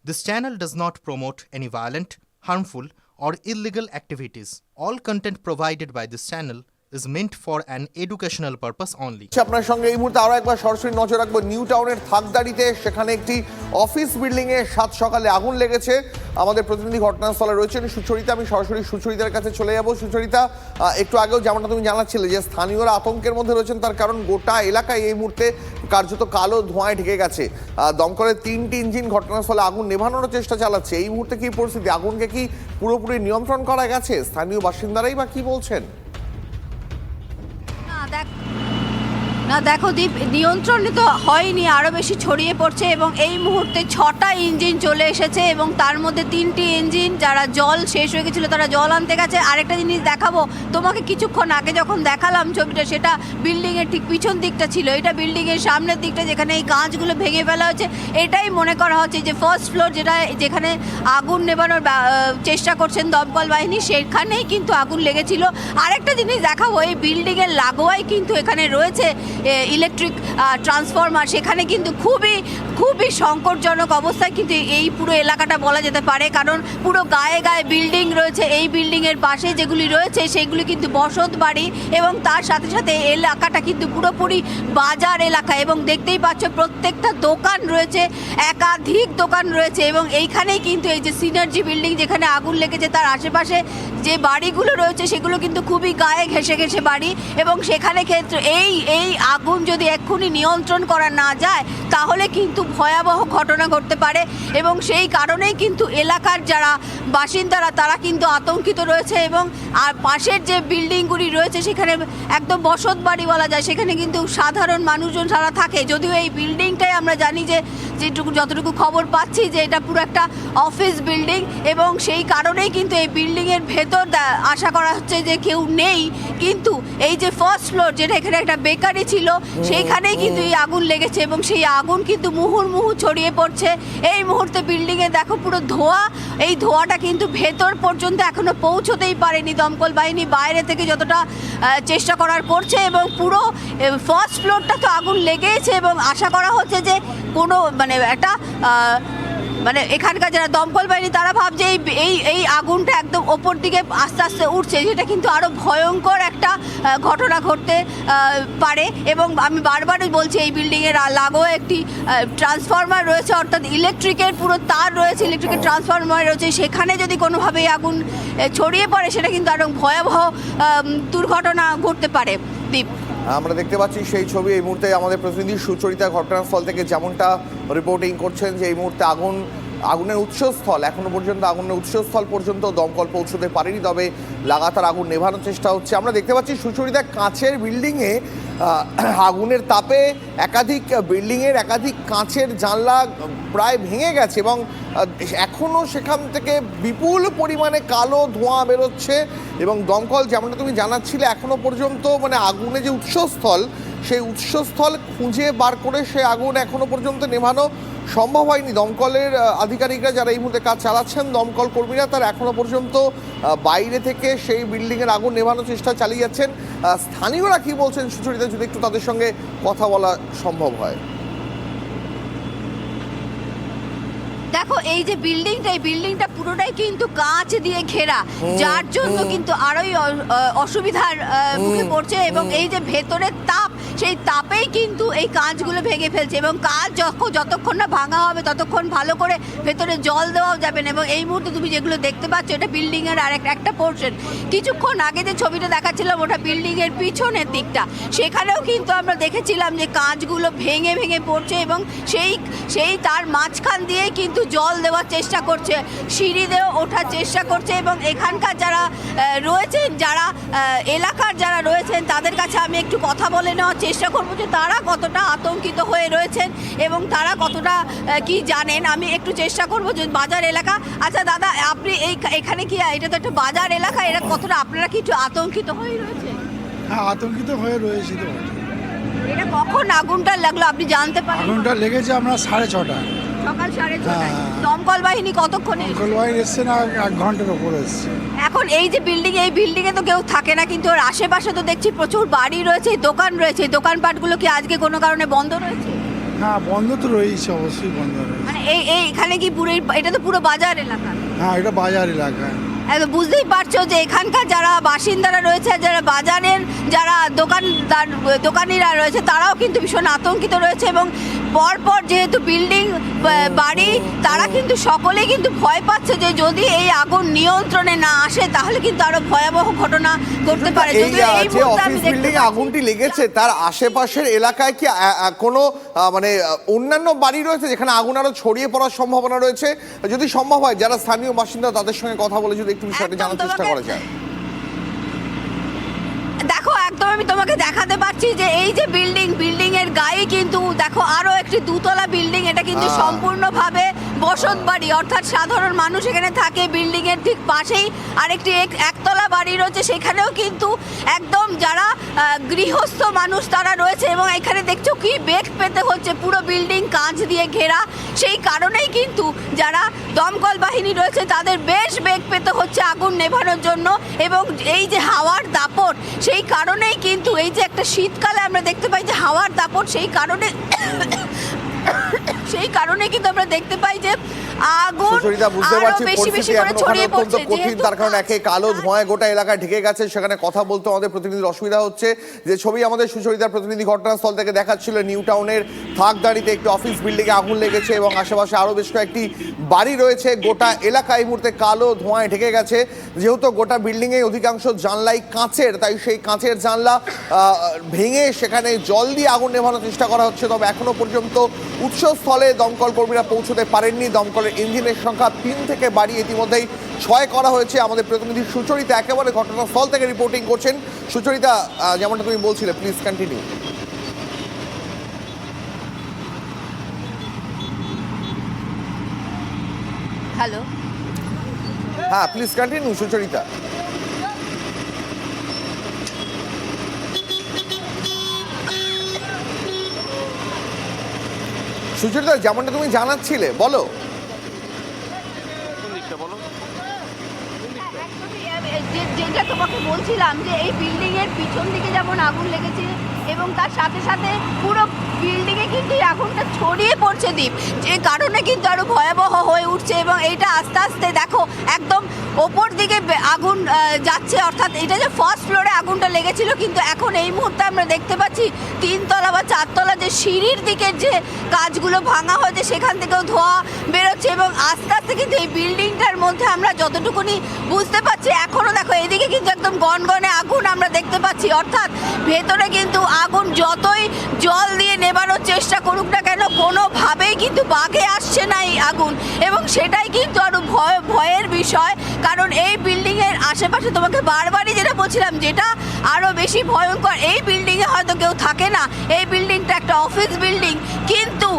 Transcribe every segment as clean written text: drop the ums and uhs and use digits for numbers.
This channel does not promote any violent, harmful, or illegal activities. All content provided by this channel is meant for an educational purpose only. আপনার সঙ্গে এই মুহূর্তে আরো একবার সরাসরি নজর রাখবো নিউ টাউনের থাকদাড়িতে। সেখানে একটি অফিস বিল্ডিং এ সাত সকালে আগুন লেগেছে। আমাদের প্রতিনিধি ঘটনাস্থলে রয়েছেন সুচরিতা। আমি সরাসরি সুচরিতার কাছে চলে যাব। সুচরিতা, একটু আগেও যেমনটা তুমি জানাচ্ছিলে যে স্থানীয়রা আতঙ্কের মধ্যে রয়েছেন, তার কারণ গোটা এলাকায় এই মুহূর্তে কার্যত কালো ধোঁয়ায় ঢেকে গেছে। দমকলের 3টি ইঞ্জিন ঘটনাস্থলে আগুন নেভানোর চেষ্টা চালাচ্ছে। এই মুহূর্তে কি পরিস্থিতি? আগুনকে কি পুরোপুরি নিয়ন্ত্রণ করা গেছে? স্থানীয় বাসিন্দারাই বা কি বলছেন? না দেখো দীপ, নিয়ন্ত্রণে তো হয়নি, আরও বেশি ছড়িয়ে পড়ছে এবং এই মুহূর্তে 6টা ইঞ্জিন চলে এসেছে এবং তার মধ্যে 3টি ইঞ্জিন যারা জল শেষ হয়ে গেছিলো তারা জল আনতে গেছে। আরেকটা জিনিস দেখাবো তোমাকে, কিছুক্ষণ আগে যখন দেখালাম ছবিটা, সেটা বিল্ডিংয়ের ঠিক পিছন দিকটা ছিল। এটা বিল্ডিংয়ের সামনের দিকটা, যেখানে এই কাঁচগুলো ভেঙে ফেলা হচ্ছে। এটাই মনে করা হচ্ছে যে ফার্স্ট ফ্লোর, যেখানে আগুন নেভানোর চেষ্টা করছেন দমকল বাহিনী, সেখানেই কিন্তু আগুন লেগেছিল। আরেকটা জিনিস দেখাবো, এই বিল্ডিংয়ের লাগোয়াই কিন্তু এখানে রয়েছে ইলেকট্রিক ট্রান্সফরমার। সেখানে কিন্তু খুবই সংকটজনক অবস্থায় কিন্তু এই পুরো এলাকাটা বলা যেতে পারে, কারণ পুরো গায়ে গায়ে বিল্ডিং রয়েছে। এই বিল্ডিংয়ের পাশে যেগুলি রয়েছে সেগুলি কিন্তু বসত বাড়ি এবং তার সাথে সাথে এলাকাটা কিন্তু পুরোপুরি বাজার এলাকা এবং দেখতেই পাচ্ছ প্রত্যেকটা দোকান রয়েছে, একাধিক দোকান রয়েছে এবং এইখানেই কিন্তু এই যে সিনার্জি বিল্ডিং যেখানে আগুন লেগেছে তার আশেপাশে যে বাড়িগুলো রয়েছে সেগুলো কিন্তু খুবই গায়ে ঘেঁষে ঘেঁষে বাড়ি এবং সেখানে ক্ষেত্রে এই আগুন যদি এক্ষুনি নিয়ন্ত্রণ করা না যায় তাহলে কিন্তু ভয়াবহ ঘটনা ঘটতে পারে এবং সেই কারণেই কিন্তু এলাকার যারা বাসিন্দারা তারা কিন্তু আতঙ্কিত রয়েছে এবং আর পাশের যে বিল্ডিংগুলি রয়েছে সেখানে একদম বসত বাড়ি বলা যায়, সেখানে কিন্তু সাধারণ মানুষজন যারা থাকে। যদিও এই বিল্ডিংটাই আমরা জানি যে যতটুকু খবর পাচ্ছি যে এটা পুরো একটা অফিস বিল্ডিং এবং সেই কারণেই কিন্তু এই বিল্ডিংয়ের ভেতর আশা করা হচ্ছে যে কেউ নেই, কিন্তু এই যে ফার্স্ট ফ্লোর যেটা এখানে একটা বেকারি ছিল সেইখানেই কিন্তু এই আগুন লেগেছে এবং সেই আগুন কিন্তু মুহুর্মুহু ছড়িয়ে পড়ছে। এই মুহূর্তে বিল্ডিংয়ে দেখো পুরো ধোঁয়া, এই ধোঁয়াটা কিন্তু ভেতর পর্যন্ত এখনো পৌঁছতেই পারেনি। দমকল বাহিনী বাইরে থেকে যতটা চেষ্টা করার করছে এবং পুরো ফার্স্ট ফ্লোরটা তো আগুন লেগেছে এবং আশা করা হচ্ছে যে কোনো এখানকার যারা দমকল বাহিনী তারা ভাবছে এই আগুনটা একদম ওপর দিকে আস্তে আস্তে উঠছে, যেটা কিন্তু আরও ভয়ঙ্কর একটা ঘটনা ঘটতে পারে। এবং আমি বারবারই বলছি এই বিল্ডিংয়ের লাগোয়া একটি ট্রান্সফরমার রয়েছে, অর্থাৎ ইলেকট্রিকের পুরো তার রয়েছে, ইলেকট্রিকের ট্রান্সফরমার রয়েছে। সেখানে যদি কোনোভাবে এই আগুন ছড়িয়ে পড়ে সেটা কিন্তু আরও ভয়াবহ দুর্ঘটনা ঘটতে পারে। দীপ, আমরা দেখতে পাচ্ছি সেই ছবি এই মুহূর্তে আমাদের প্রতিনিধি সুচরিতা ঘটনাস্থল থেকে যেমনটা রিপোর্টিং করছেন যে এই মুহূর্তে আগুনের উৎসস্থল, এখনো পর্যন্ত আগুনের উৎসস্থল পর্যন্ত দমকল পৌঁছতে পারেনি, তবে লাগাতার আগুন নেভানোর চেষ্টা হচ্ছে। আমরা দেখতে পাচ্ছি সুচরিতা কাঁচের বিল্ডিংয়ে আগুনের তাপে একাধিক বিল্ডিংয়ের একাধিক কাঁচের জানলা প্রায় ভেঙে গেছে এবং এখনও সেখান থেকে বিপুল পরিমাণে কালো ধোঁয়া বেরোচ্ছে এবং দমকল যেমনটা তুমি জানাচ্ছিলে এখনো পর্যন্ত আগুনের যে উৎসস্থল সেই উৎসস্থল খুঁজে বার করে সে আগুন এখনো পর্যন্ত নেভানো সম্ভব হয়নি। দমকলের আধিকারিকরা যারা এই মুহূর্তে কাজ চালাচ্ছেন, দমকল কর্মীরা, তারা এখনো পর্যন্ত বাইরে থেকে সেই বিল্ডিংয়ের আগুন নেভানোর চেষ্টা চালিয়ে যাচ্ছেন। স্থানীয়রা কি বলছেন সুচরিতা, যদি একটু তাদের সঙ্গে কথা বলা সম্ভব হয়। দেখো এই যে বিল্ডিংটা পুরোটাই কিন্তু কাঁচ দিয়ে ঘেরা, যার জন্য কিন্তু আরোই অসুবিধার মুখে পড়ছে এবং এই যে ভেতরের তাপ, সেই তাপেই কিন্তু এই কাঁচগুলো ভেঙে ফেলছে এবং কাঁচ যতক্ষণ না ভাঙা হবে ততক্ষণ ভালো করে ভেতরে জল দেওয়াও যাবে না। এবং এই মুহূর্তে তুমি যেগুলো দেখতে পাচ্ছ এটা বিল্ডিংয়ের একটা পোর্শন। কিছুক্ষণ আগে যে ছবিটা দেখাচ্ছিলাম ওটা বিল্ডিংয়ের পিছনের দিকটা, সেখানেও কিন্তু আমরা দেখেছিলাম যে কাঁচগুলো ভেঙে ভেঙে পড়ছে এবং সেই তার মাঝখান দিয়ে কিন্তু জল দেওয়ার চেষ্টা করছে, সিঁড়ি দিয়ে ওঠার চেষ্টা করছে এবং এখানকার যারা রয়েছেন, যারা এলাকার যারা রয়েছেন তাদের কাছে আমি একটু কথা বলে নেওয়ার চেষ্টা করবো যে তারা কতটা আতঙ্কিত হয়ে রয়েছেন এবং তারা কতটা কি জানেন। আমি একটু চেষ্টা করবো যে বাজার এলাকা। আচ্ছা দাদা, আপনি এখানে কি, এটা তো একটা বাজার এলাকা, এটা কতটা আপনারা কি একটু আতঙ্কিত হয়ে রয়েছে? হ্যাঁ, আতঙ্কিত হয়ে রয়েছে। তো এটা কখন আগুনটা লাগলো আপনি জানতে পারেন? আগুনটা লেগেছে আমরা 6:30, সকাল 6:30। দমকল বাহিনী কতক্ষণে? দমকল বাহিনী এসছে না, 1 ঘন্টার উপরে এসছে। এখন এই যে এই বিল্ডিংয়ে তো কেউ থাকে না, কিন্তু ওর আশেপাশে তো দেখছি প্রচুর বাড়ি রয়েছে, দোকান রয়েছে। দোকানপাটগুলো কি আজকে কোনো কারণে বন্ধ রয়েছে? হ্যাঁ বন্ধ তো রয়েছে, অবশ্যই বন্ধ রয়েছে। মানে এখানে কি পুরো এটা তো পুরো বাজার এলাকা, হ্যাঁ এটা বাজার এলাকা। একদম বুঝতেই পারছো যে এখানকার যারা বাসিন্দারা রয়েছে, যারা বাজারের যারা দোকানিরা রয়েছে, তারাও কিন্তু ভীষণ আতঙ্কিত রয়েছে। এবং পরপর যেহেতু বিল্ডিং বাড়ি, তারা কিন্তু সকলেই কিন্তু ভয় পাচ্ছে যে যদি এই আগুন নিয়ন্ত্রণে না আসে তাহলে কিন্তু আরো ভয়াবহ ঘটনা ঘটতে পারে। এই যদিও এই যে মুহূর্তে আমি অফিস দেখতে বিল্ডিং এ পাচ্ছি- আগুনটি লেগেছে তার আশেপাশের এলাকায় কি কোনো মানে অন্যান্য বাড়ি রয়েছে যেখানে আগুন আরো ছড়িয়ে পড়ার সম্ভাবনা রয়েছে? যদি সম্ভব হয় যারা স্থানীয় বাসিন্দা তাদের সঙ্গে কথা বলে যদি একটু বিষয়টি একদম জানার চেষ্টা করা যায়। দেখো একদম আমি তোমাকে দেখাতে পাচ্ছি যে এই যে বিল্ডিং এর গায়ে কিন্তু দেখো আরো একটি দুতলা বিল্ডিং, এটা কিন্তু সম্পূর্ণভাবে বসত বাড়ি, অর্থাৎ সাধারণ মানুষ এখানে থাকে। বিল্ডিং এর ঠিক পাশেই আরেকটি একতলা বাড়ি রয়েছে, সেখানেও কিন্তু একদম যারা গৃহস্থ মানুষ তারা রয়েছে। এবং এখানে দেখছো কি বেগ পেতে হচ্ছে, পুরো বিল্ডিং কাঁচ দিয়ে ঘেরা, সেই কারণেই কিন্তু যারা দমকল বাহিনী রয়েছে তাদের বেশ বেগ পেতে হচ্ছে আগুন নেভানোর জন্য। এবং এই যে হাওয়ার দাপট, সেই কারণেই কিন্তু এই যে একটা শীতকালে আমরা দেখতে পাই যে হাওয়ার দাপট, সেই কারণে কিন্তু আমরা দেখতে পাই যে আগুন সুচরিতা, বুঝতে আরো পারছি বেশি পরিস্থিতি করে এখন ছড়িয়ে অত্যন্ত পড়ছে। কঠিন, যেহেতু তার কারণ একে কালো ধোঁয়ায় গোটা এলাকায় ঢেকে গেছে। সেখানে কথা বলতে আমাদের প্রতিনিধির অসুবিধা হচ্ছে। যে ছবি আমাদের সুচরিতার প্রতিনিধি ঘটনাস্থল থেকে দেখাচ্ছিল, নিউ টাউনের থাকদাড়িতে একটি অফিস বিল্ডিং এ আগুন লেগেছে এবং আশেপাশে আরো বেশ কয়েকটি বাড়ি রয়েছে। গোটা এলাকা এই মুহূর্তে কালো ধোঁয়ায় ঢেকে গেছে। যেহেতু গোটা বিল্ডিং এ অধিকাংশ জানলাই কাঁচের, তাই সেই কাঁচের জানলা ভেঙে সেখানে জল দিয়ে আগুন নেভানোর চেষ্টা করা হচ্ছে। তবে এখনো পর্যন্ত উৎসস্থলে দমকল কর্মীরা পৌঁছতে পারেননি। দমকলের ইঞ্জিনের সংখ্যা 3 থেকে বাড়িয়ে ইতিমধ্যেই 6 করা হয়েছে। আমাদের প্রতিনিধি সুচরিতা একেবারে ঘটনাস্থল থেকে রিপোর্টিং করছেন। সুচরিতা, যেমনটা তুমি বলছিলে, প্লিজ কন্টিনিউ। হ্যালো, হ্যাঁ প্লিজ কন্টিনিউ সুচরিতা। সুচরিতা, যেমনটা তুমি জানাচ্ছিলে, বলো। যেটা তোমাকে বলছিলাম যে এই বিল্ডিং এর পিছন দিকে যেমন আগুন লেগেছে এবং তার সাথে সাথে পুরো বিল্ডিং এ কিন্তু এই আগুনটা ছড়িয়ে পড়ছে দ্বীপ, যে কারণে কিন্তু আরো ভয়াবহ হয়ে উঠছে। এবং এইটা আস্তে আস্তে দেখো একদম ওপর দিকে আগুন যাচ্ছে, অর্থাৎ এটা যে ফার্স্ট ফ্লোরে আগুনটা লেগেছিল, কিন্তু এখন এই মুহূর্তে আমরা দেখতে পাচ্ছি 3 তলা বা 4 তলা যে সিঁড়ির দিকের যে কাজগুলো ভাঙা হয়েছে সেখান থেকেও ধোঁয়া বেরোচ্ছে। এবং আস্তে আস্তে কিন্তু এই বিল্ডিংটার মধ্যে আমরা যতটুকুনি বুঝতে পারছি এখনো দেখো এদিকে কিন্তু একদম গনগনে আগুন আমরা দেখতে পাচ্ছি, অর্থাৎ ভেতরে কিন্তু আগুন যতই জল দিয়ে নেবানোর চেষ্টা করুক না কেন কোনোভাবেই কিন্তু বাগে আসছে না এই আগুন। এবং সেটাই কিন্তু আরো ভয়ের বিষয়, কারণ এই বিল্ডিং এর আশেপাশে তোমাকে বারবারই যেটা বলছিলাম, যেটা আরো বেশি ভয়ঙ্কর, এই বিল্ডিং এ হয়তো কেউ থাকে না, এই বিল্ডিংটা একটা অফিস বিল্ডিং, কিন্তু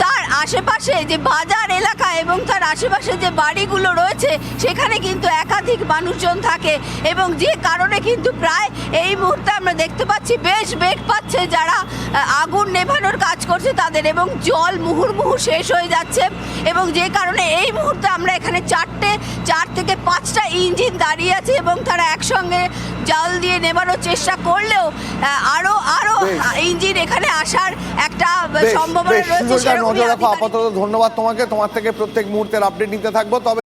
তার আশেপাশে যে বাজার এলাকা এবং তার আশেপাশে যে বাড়িগুলো রয়েছে সেখানে কিন্তু একাধিক মানুষজন থাকে। এবং যে কারণে কিন্তু প্রায় এই মুহূর্তে আমরা দেখতে পাচ্ছি বেশ বেগ পাচ্ছে যারা আগুন নেভানোর কাজ করছে তাদের, এবং জল মুহুর্মুহু শেষ হয়ে যাচ্ছে। এবং যে কারণে এই মুহূর্তে আমরা এখানে 4 থেকে 5টা ইঞ্জিন দাঁড়িয়ে আছে এবং তারা একসঙ্গে জল দিয়ে নেভানোর চেষ্টা করলেও আরো ইঞ্জিন এখানে আসার একটা সম্ভাবনা রয়েছে। নজর রাখো। আপাতত ধন্যবাদ তোমাকে, তোমার থেকে প্রত্যেক মুহূর্তের আপডেট নিতে থাকবো। তবে